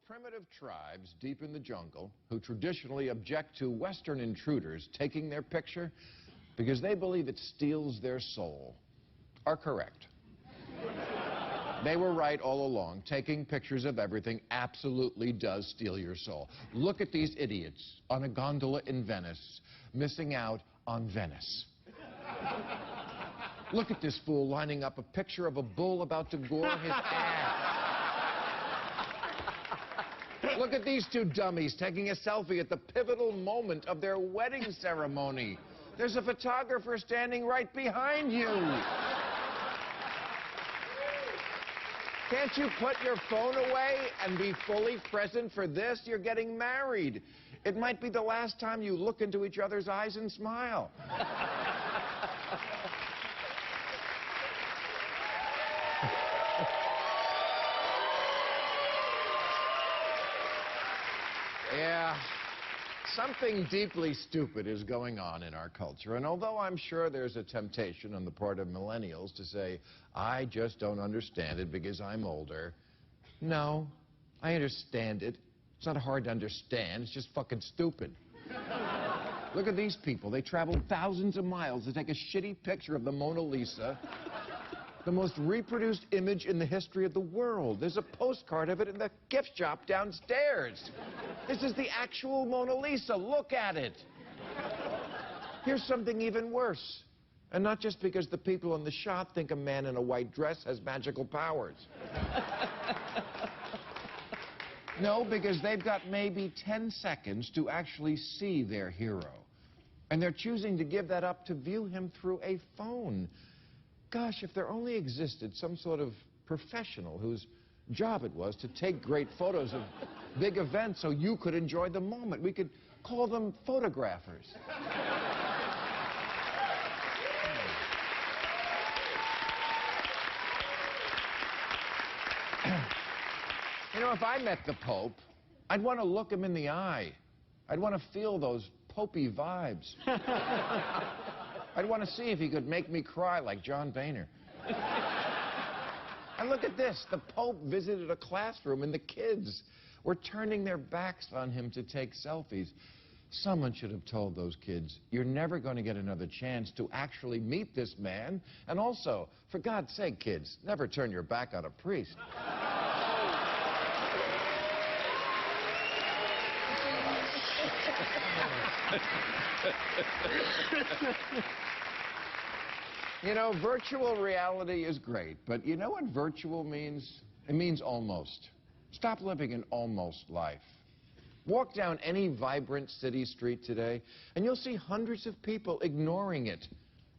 primitive tribes deep in the jungle who traditionally object to Western intruders taking their picture because they believe it steals their soul are correct. They were right all along. Taking pictures of everything absolutely does steal your soul. Look at these idiots on a gondola in Venice, missing out on Venice. Look at this fool lining up a picture of a bull about to gore his ass. Look at these two dummies taking a selfie at the pivotal moment of their wedding ceremony. There's a photographer standing right behind you. Can't you put your phone away and be fully present for this? You're getting married. It might be the last time you look into each other's eyes and smile. Yeah, something deeply stupid is going on in our culture, and although I'm sure there's a temptation on the part of millennials to say, I just don't understand it because I'm older. No, I understand it. It's not hard to understand, it's just fucking stupid. Look at these people. They traveled thousands of miles to take a shitty picture of the Mona Lisa, the most reproduced image in the history of the world. There's a postcard of it in the gift shop downstairs. This is the actual Mona Lisa. Look at it. Here's something even worse. And not just because the people in the shot think a man in a white dress has magical powers. No, because they've got maybe 10 seconds to actually see their hero. And they're choosing to give that up to view him through a phone. Gosh, if there only existed some sort of professional whose job it was to take great photos of big events so you could enjoy the moment. We could call them photographers. You know, if I met the Pope, I'd want to look him in the eye. I'd want to feel those popey vibes. I'd want to see if he could make me cry like John Boehner. And look at this. The Pope visited a classroom and the kids were turning their backs on him to take selfies. Someone should have told those kids, you're never going to get another chance to actually meet this man. And also, for God's sake, kids, never turn your back on a priest. You know, virtual reality is great, but you know what virtual means? It means almost. Stop living an almost life. Walk down any vibrant city street today, and you'll see hundreds of people ignoring it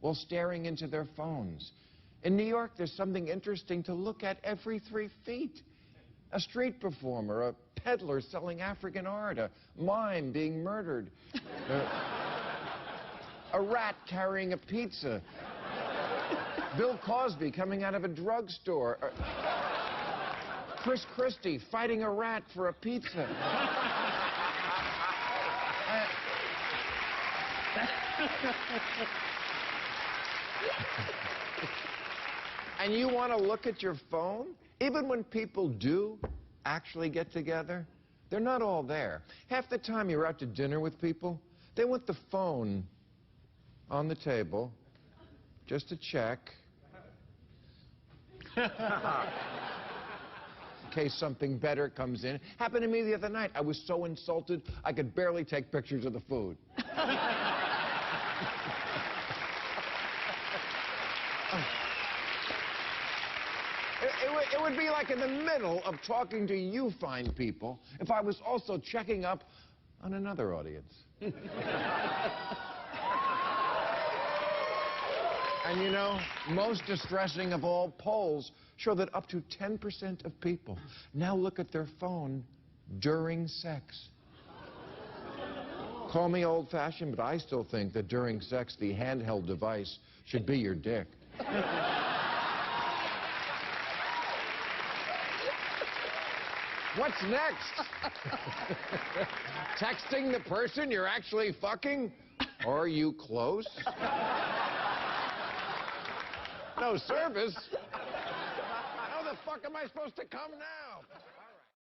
while staring into their phones. In New York, there's something interesting to look at every 3 feet. A street performer, a peddler selling African art, a mime being murdered, a rat carrying a pizza, Bill Cosby coming out of a drugstore, Chris Christie fighting a rat for a pizza. And you want to look at your phone? Even when people do actually get together, they're not all there. Half the time you're out to dinner with people, they want the phone on the table just to check. In case something better comes in. Happened to me the other night. I was so insulted, I could barely take pictures of the food. It would be like in the middle of talking to you fine people if I was also checking up on another audience. And you know, most distressing of all, polls show that up to 10% of people now look at their phone during sex. Call me old-fashioned, but I still think that during sex, the handheld device should be your dick. What's next? Texting the person you're actually fucking? Are you close? No service? How the fuck am I supposed to come now?